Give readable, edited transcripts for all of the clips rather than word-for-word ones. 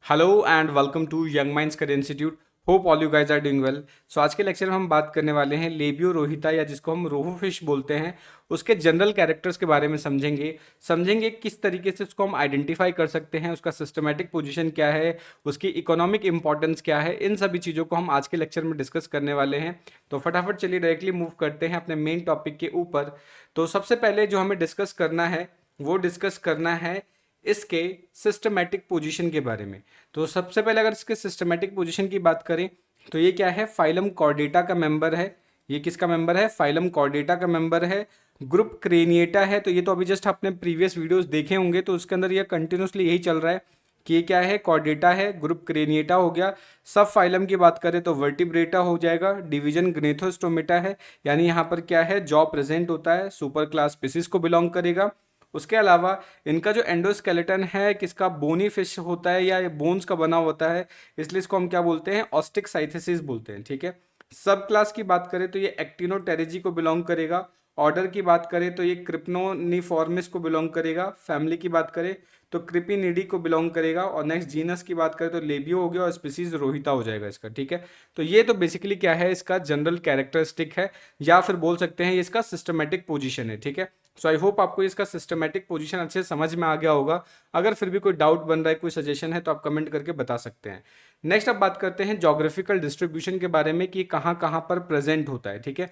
Hello and welcome to Young Minds Career Institute. Hope all you guys are doing well. So आज के lecture में हम बात करने वाले हैं लेबियो रोहिता या जिसको हम रोहू फिश बोलते हैं, उसके जनरल कैरेक्टर्स के बारे में समझेंगे किस तरीके से उसको हम आइडेंटिफाई कर सकते हैं, उसका सिस्टमैटिक पोजीशन क्या है, उसकी इकोनॉमिक इंपॉर्टेंस क्या है। इन सभी चीज़ों को हम आज के लेक्चर में डिस्कस करने वाले हैं। तो फटाफट चलिए डायरेक्टली मूव करते हैं अपने मेन टॉपिक के ऊपर। तो सबसे पहले जो हमें डिस्कस करना है वो डिस्कस करना है इसके सिस्टमैटिक पोजीशन के बारे में। तो सबसे पहले अगर इसके सिस्टमैटिक पोजीशन की बात करें तो ये क्या है, फाइलम कॉर्डेटा का मेंबर है। ये किसका मेंबर है? फाइलम कॉर्डेटा का मेंबर है। ग्रुप क्रेनिएटा है। तो ये तो अभी जस्ट आपने प्रीवियस वीडियोस देखे होंगे, तो उसके अंदर ये कंटिन्यूसली यही चल रहा है कि ये क्या है, कॉर्डेटा है, ग्रुप क्रेनिएटा हो गया। सब फाइलम की बात करें तो वर्टिब्रेटा हो जाएगा। डिवीजन ग्नेथोस्टोमेटा है, यानी यहाँ पर क्या है, जॉ प्रेजेंट होता है, सुपर क्लास स्पीसीज को बिलोंग करेगा। उसके अलावा इनका जो एंडोस्केलेटन है किसका, बोनी फिश होता है या ये बोन्स का बना होता है, इसलिए इसको हम क्या बोलते हैं, ऑस्टिक साइथेसिस बोलते हैं। ठीक है। सब क्लास की बात करें तो ये एक्टिनोटेरेजी को बिलोंग करेगा। ऑर्डर की बात करें तो ये क्रिप्नोनिफॉर्मिस को बिलोंग करेगा। फैमिली की बात करें तो क्रिपिनिडी को बिलोंग करेगा। और नेक्स्ट जीनस की बात करें तो लेबियो हो गया और स्पीसीज रोहिता हो जाएगा इसका। ठीक है। तो ये तो बेसिकली क्या है, इसका जनरल कैरेक्टरिस्टिक है, या फिर बोल सकते हैं ये इसका सिस्टमेटिक पोजीशन है। ठीक है। सो आई होप आपको इसका सिस्टमेटिक पोजीशन अच्छे से समझ में आ गया होगा। अगर फिर भी कोई डाउट बन रहा है, कोई सजेशन है, तो आप कमेंट करके बता सकते हैं। नेक्स्ट अब बात करते हैं जोग्राफिकल डिस्ट्रीब्यूशन के बारे में कि कहाँ कहाँ पर प्रेजेंट होता है। ठीक है।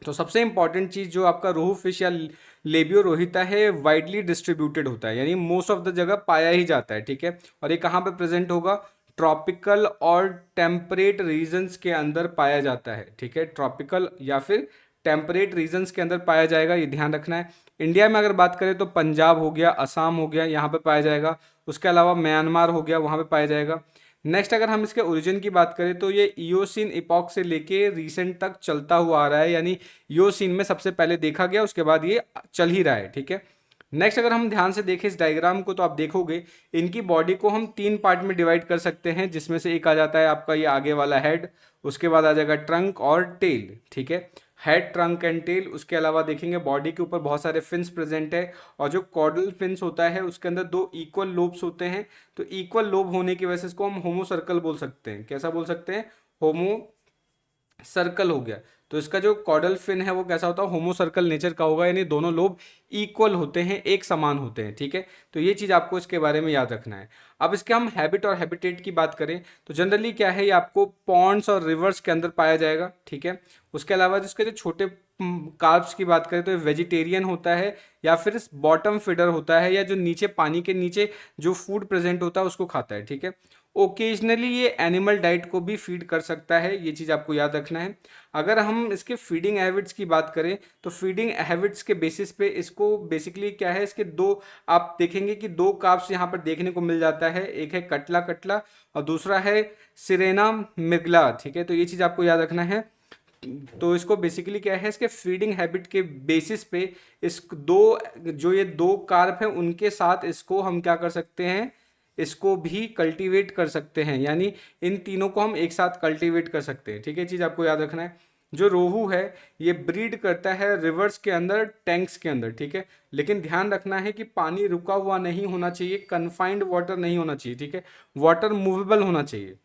तो सबसे इंपॉर्टेंट चीज जो आपका रोहू फिश या लेबियो रोहिता है, वाइडली डिस्ट्रीब्यूटेड होता है, यानी मोस्ट ऑफ द जगह पाया ही जाता है। ठीक है। और ये कहाँ पे प्रेजेंट होगा? ट्रॉपिकल और टेम्परेट रीजन्स के अंदर पाया जाता है। ठीक है। ट्रॉपिकल या फिर टेम्परेट रीजन्स के अंदर पाया जाएगा, ये ध्यान रखना है। इंडिया में अगर बात करें तो पंजाब हो गया, असम हो गया, यहाँ पे पाया जाएगा। उसके अलावा म्यांमार हो गया, वहाँ पे पाया जाएगा। नेक्स्ट अगर हम इसके ओरिजिन की बात करें तो ये ईओसिन इपॉक से लेके रिसेंट तक चलता हुआ आ रहा है, यानी ईओसिन में सबसे पहले देखा गया, उसके बाद ये चल ही रहा है। ठीक है। नेक्स्ट अगर हम ध्यान से देखें इस डायग्राम को तो आप देखोगे इनकी बॉडी को हम तीन पार्ट में डिवाइड कर सकते हैं, जिसमें से एक आ जाता है आपका ये आगे वाला हेड, उसके बाद आ जाएगा ट्रंक और टेल। ठीक है। Head, trunk and tail. उसके अलावा देखेंगे बॉडी के ऊपर बहुत सारे फिन्स प्रेजेंट है, और जो कॉर्डल फिन्स होता है उसके अंदर दो इक्वल लोब्स होते हैं। तो इक्वल लोब होने की वजह से इसको हम होमो सर्कल बोल सकते हैं। कैसा बोल सकते हैं? होमो सर्कल हो गया। तो इसका जो कॉर्डल फिन है वो कैसा होता है, होमो सर्कल नेचर का होगा, यानी दोनों लोब इक्वल होते हैं, एक समान होते हैं। ठीक है। तो ये चीज़ आपको इसके बारे में याद रखना है। अब इसके हम हैबिट और हैबिटेट की बात करें तो जनरली क्या है, ये आपको पॉन्ड्स और रिवर्स के अंदर पाया जाएगा। ठीक है। उसके अलावा जिसके जो छोटे कार्ब्स की बात करें तो ये वेजिटेरियन होता है, या फिर बॉटम फीडर होता है, या जो नीचे पानी के नीचे जो फूड प्रेजेंट होता है उसको खाता है। ठीक है। ओकेजनली ये एनिमल डाइट को भी फीड कर सकता है, ये चीज़ आपको याद रखना है। अगर हम इसके फीडिंग हैबिट्स की बात करें तो फीडिंग हैबिट्स के बेसिस पे इसको बेसिकली क्या है, इसके दो आप देखेंगे कि दो कार्ब्स यहाँ पर देखने को मिल जाता है। एक है कटला कटला और दूसरा है सिरेना मिर्गला। ठीक है। तो ये चीज़ आपको याद रखना है। तो इसको बेसिकली क्या है, इसके फीडिंग हैबिट के बेसिस पे इस दो जो ये दो कार्ब हैं उनके साथ इसको हम क्या कर सकते हैं, इसको भी कल्टीवेट कर सकते हैं, यानी इन तीनों को हम एक साथ कल्टीवेट कर सकते हैं। ठीक है। चीज़ आपको याद रखना है। जो रोहू है ये ब्रीड करता है रिवर्स के अंदर, टैंक्स के अंदर। ठीक है। लेकिन ध्यान रखना है कि पानी रुका हुआ नहीं होना चाहिए, कन्फाइंड वाटर नहीं होना चाहिए। ठीक है। वाटर मूवेबल होना चाहिए।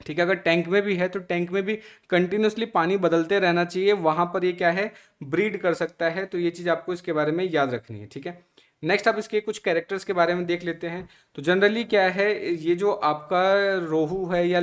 ठीक है। अगर टैंक में भी है तो टैंक में भी कंटिन्यूसली पानी बदलते रहना चाहिए, वहां पर ये क्या है, ब्रीड कर सकता है। तो ये चीज़ आपको इसके बारे में याद रखनी है। ठीक है। नेक्स्ट आप इसके कुछ कैरेक्टर्स के बारे में देख लेते हैं। तो जनरली क्या है, ये जो आपका रोहू है या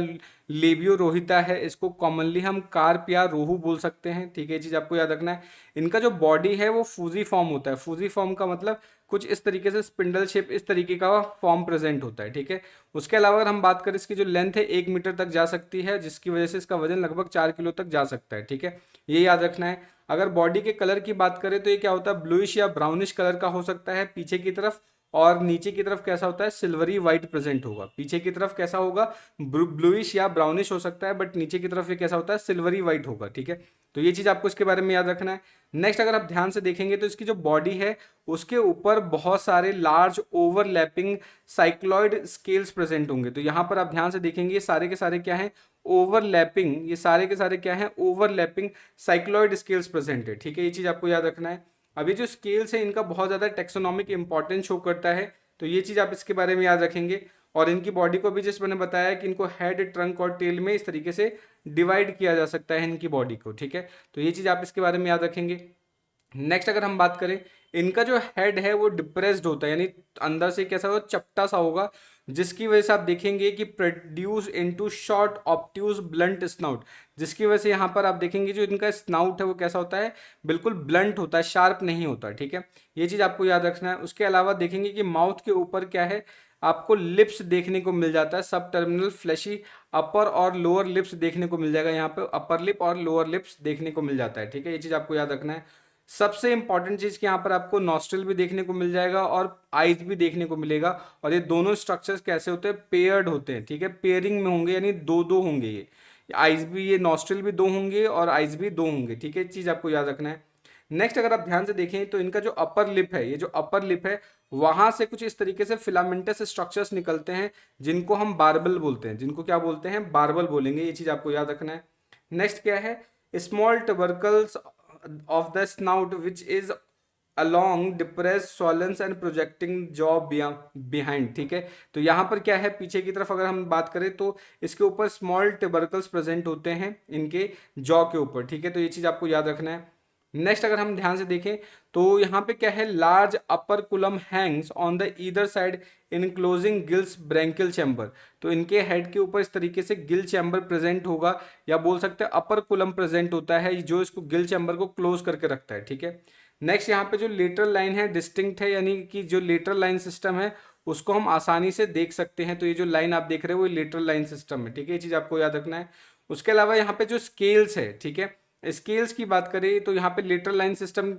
लेबियो रोहिता है, इसको कॉमनली हम कार्प या रोहू बोल सकते हैं। ठीक है। ये चीज़ आपको याद रखना है। इनका जो बॉडी है वो फूजी फॉर्म होता है। फूजी फॉर्म का मतलब कुछ इस तरीके से स्पिंडल शेप इस तरीके का फॉर्म प्रेजेंट होता है। ठीक है। उसके अलावा अगर हम बात करें इसकी जो लेंथ है 1 मीटर तक जा सकती है, जिसकी वजह से इसका वजन लगभग 4 किलो तक जा सकता है। ठीक है। ये याद रखना है। अगर बॉडी के कलर की बात करें तो ये क्या होता है, ब्लूइश या ब्राउनिश कलर का हो सकता है पीछे की तरफ, और नीचे की तरफ कैसा होता है, सिल्वरी व्हाइट प्रेजेंट होगा। पीछे की तरफ कैसा होगा, ब्लूइश या ब्राउनिश हो सकता है, बट नीचे की तरफ ये कैसा होता है, सिल्वरी व्हाइट होगा। ठीक है। तो ये चीज़ आपको इसके बारे में याद रखना है। नेक्स्ट अगर आप ध्यान से देखेंगे तो इसकी जो बॉडी है उसके ऊपर बहुत सारे large overlapping cycloid scales present होंगे। तो यहाँ पर आप ध्यान से देखेंगे ये सारे के सारे क्या हैं, ओवरलैपिंग, ये सारे के सारे क्या हैं, ओवरलैपिंग साइक्लॉइड स्केल्स प्रेजेंट है। ठीक है। ये चीज़ आपको याद रखना है। अभी जो स्केल्स है इनका बहुत ज़्यादा टेक्सोनॉमिक इंपॉर्टेंस शो करता है, तो ये चीज़ आप इसके बारे में याद रखेंगे। और इनकी बॉडी को भी जस्ट मैंने बताया कि इनको हेड, ट्रंक और टेल में इस तरीके से डिवाइड किया जा सकता है इनकी बॉडी को, ठीक है। तो ये चीज़ आप इसके बारे में याद रखेंगे। नेक्स्ट अगर हम बात करें, इनका जो हेड है वो डिप्रेस्ड होता है, यानी अंदर से कैसा होगा, चपटा सा होगा, जिसकी वजह से आप देखेंगे कि produce into short obtuse blunt snout, जिसकी वजह से यहाँ पर आप देखेंगे जो इनका स्नाउट है वो कैसा होता है, बिल्कुल ब्लंट होता है, शार्प नहीं होता, ठीक है। ये चीज़ आपको याद रखना है। उसके अलावा देखेंगे कि माउथ के ऊपर क्या है, आपको लिप्स देखने को मिल जाता है, सब टर्मिनल फ्लैशी अपर और लोअर लिप्स देखने को मिल जाएगा, यहाँ पे अपर लिप और लोअर लिप्स देखने को मिल जाता है, ठीक है। ये चीज़ आपको याद रखना है। सबसे इंपॉर्टेंट चीज़ कि यहाँ पर आपको नॉस्ट्रल भी देखने को मिल जाएगा और आइज भी देखने को मिलेगा, और ये दोनों स्ट्रक्चर्स कैसे होते हैं, पेयर्ड होते हैं, ठीक है, पेयरिंग में होंगे, यानी दो दो होंगे ये आइज भी, ये नॉस्ट्रल भी दो होंगे और आइज भी दो होंगे, ठीक है। चीज़ आपको याद रखना है। नेक्स्ट अगर आप ध्यान से देखें तो इनका जो अपर लिप है, ये जो अपर लिप है वहां से कुछ इस तरीके से फिलामेंटस स्ट्रक्चर्स निकलते हैं, जिनको हम बार्बल बोलते हैं, जिनको क्या बोलते हैं, बार्बल बोलेंगे। ये चीज़ आपको याद रखना है। नेक्स्ट क्या है, small टबरकल्स of the snout which is along depressed swollen and projecting jaw behind, ठीक है। तो यहाँ पर क्या है, पीछे की तरफ अगर हम बात करें तो इसके ऊपर स्मॉल ट्यूबरकल्स प्रेजेंट होते हैं इनके जॉ के ऊपर, ठीक है। तो ये चीज़ आपको याद रखना है। नेक्स्ट अगर हम ध्यान से देखें तो यहाँ पे क्या है, large upper coulomb Hanks on the either side enclosing gills branchial chamber. तो इनके हेड के ऊपर इस तरीके से गिल चैम्बर प्रेजेंट होगा, या बोल सकते हैं अपर कुलम प्रेजेंट होता है, जो इसको गिल चैम्बर को क्लोज करके रखता है, ठीक है। नेक्स्ट यहाँ पे जो लेटरल लाइन है डिस्टिंक्ट है, यानी कि जो लेटरल लाइन सिस्टम है उसको हम आसानी से देख सकते हैं। तो ये जो लाइन आप देख रहे हो वो लेटरल लाइन सिस्टम है, ठीक है। ये चीज़ आपको याद रखना है। उसके अलावा यहाँ पे जो स्केल्स है, ठीक है, स्केल्स की बात करें तो यहाँ पे लेटरल लाइन सिस्टम,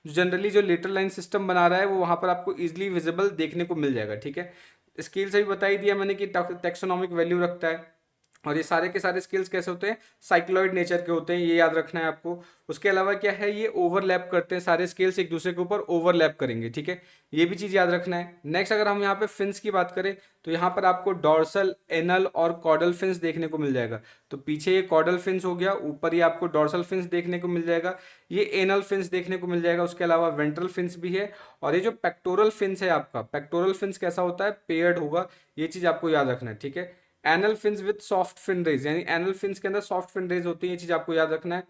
जनरली जो लेटरल लाइन सिस्टम बना रहा है वो वहाँ पर आपको इजीली विजिबल देखने को मिल जाएगा, ठीक है। स्केल से भी बता ही दिया मैंने कि टेक्सोनॉमिक वैल्यू रखता है, और ये सारे के सारे स्किल्स कैसे होते हैं, साइक्लॉइड नेचर के होते हैं, ये याद रखना है आपको। उसके अलावा क्या है, ये ओवरलैप करते हैं, सारे स्केल्स एक दूसरे के ऊपर ओवरलैप करेंगे, ठीक है। ये भी चीज़ याद रखना है। नेक्स्ट अगर हम यहाँ पे फिन्स की बात करें तो यहाँ पर आपको डॉर्सल, एनल और कॉर्डल फिन्स देखने को मिल जाएगा। तो पीछे ये कॉर्डल फिन्स हो गया, ऊपर ये आपको डॉर्सल फिन्स देखने को मिल जाएगा, ये एनल फिन्स देखने को मिल जाएगा। उसके अलावा वेंट्रल फिन्स भी है, और ये जो पेक्टोरल फिन्स है आपका, पेक्टोरल फिन्स कैसा होता है, पेयर्ड होगा। ये चीज़ आपको याद रखना है, ठीक है। Anal fins with soft fin rays, यानी एनल फिन्स के अंदर सॉफ्ट फिन रेज होती है, ये चीज आपको याद रखना है।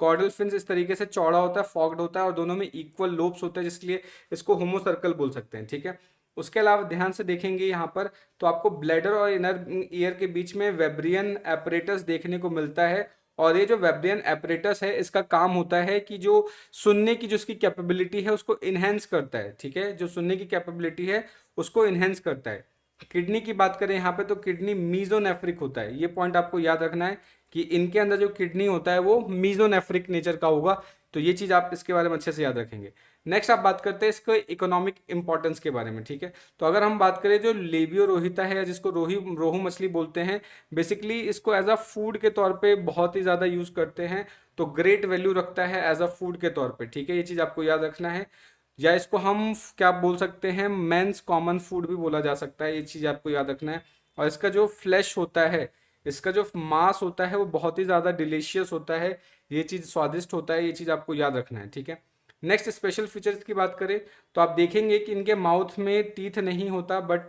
कॉर्डल फिन्स इस तरीके से चौड़ा होता है, फॉक्ड होता है, और दोनों में इक्वल लोब्स होते हैं, जिसलिए इसको होमो सर्कल बोल सकते हैं, ठीक है। उसके अलावा ध्यान से देखेंगे यहाँ पर तो आपको ब्लैडर और इनर ईयर के बीच में वेब्रियन एपरेटस देखने को मिलता है, और ये जो वेब्रियन एपरेटस है इसका काम होता है कि जो सुनने की जो इसकी कैपेबिलिटी है उसको इनहेंस करता है, ठीक है, जो सुनने की कैपेबिलिटी है उसको इनहेंस करता है। किडनी की बात करें यहाँ पे तो किडनी मीजोनेफ्रिक होता है, ये पॉइंट आपको याद रखना है कि इनके अंदर जो किडनी होता है वो मीजोनेफ्रिक नेचर का होगा। तो ये चीज़ आप इसके बारे में अच्छे से याद रखेंगे। नेक्स्ट आप बात करते हैं इसको इकोनॉमिक इंपॉर्टेंस के बारे में, ठीक है। तो अगर हम बात करें जो लेबियो रोहिता है, जिसको रोहू मछली बोलते हैं, बेसिकली इसको एज अ फूड के तौर पे बहुत ही ज़्यादा यूज़ करते हैं, तो ग्रेट वैल्यू रखता है एज अ फूड के तौर पे, ठीक है। ये चीज़ आपको याद रखना है। या इसको हम क्या बोल सकते हैं, मेंस कॉमन फूड भी बोला जा सकता है, ये चीज़ आपको याद रखना है। और इसका जो फ्लैश होता है, इसका जो मांस होता है वो बहुत ही ज़्यादा डिलीशियस होता है, ये चीज़ स्वादिष्ट होता है, ये चीज़ आपको याद रखना है, ठीक है। नेक्स्ट स्पेशल फीचर्स की बात करें तो आप देखेंगे कि इनके माउथ में टीथ नहीं होता, बट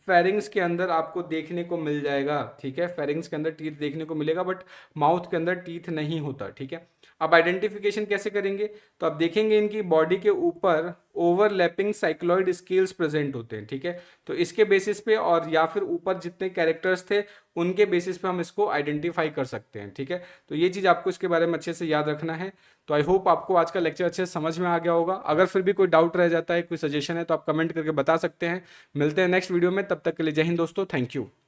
फेरिंग्स के अंदर आपको देखने को मिल जाएगा, ठीक है। फेरिंग्स के अंदर टीथ देखने को मिलेगा, बट माउथ के अंदर टीथ नहीं होता, ठीक है। अब आइडेंटिफिकेशन कैसे करेंगे तो आप देखेंगे इनकी बॉडी के ऊपर ओवरलैपिंग साइक्लॉइड स्केल्स प्रेजेंट होते हैं, ठीक है। तो इसके बेसिस पे और या फिर ऊपर जितने कैरेक्टर्स थे उनके बेसिस पे हम इसको आइडेंटिफाई कर सकते हैं, ठीक है। तो ये चीज़ आपको इसके बारे में अच्छे से याद रखना है। तो आई होप आपको आज का लेक्चर अच्छे से समझ में आ गया होगा। अगर फिर भी कोई डाउट रह जाता है, कोई सजेशन है तो आप कमेंट करके बता सकते हैं। मिलते हैं नेक्स्ट वीडियो में, तब तक के लिए जय हिंद दोस्तों, थैंक यू।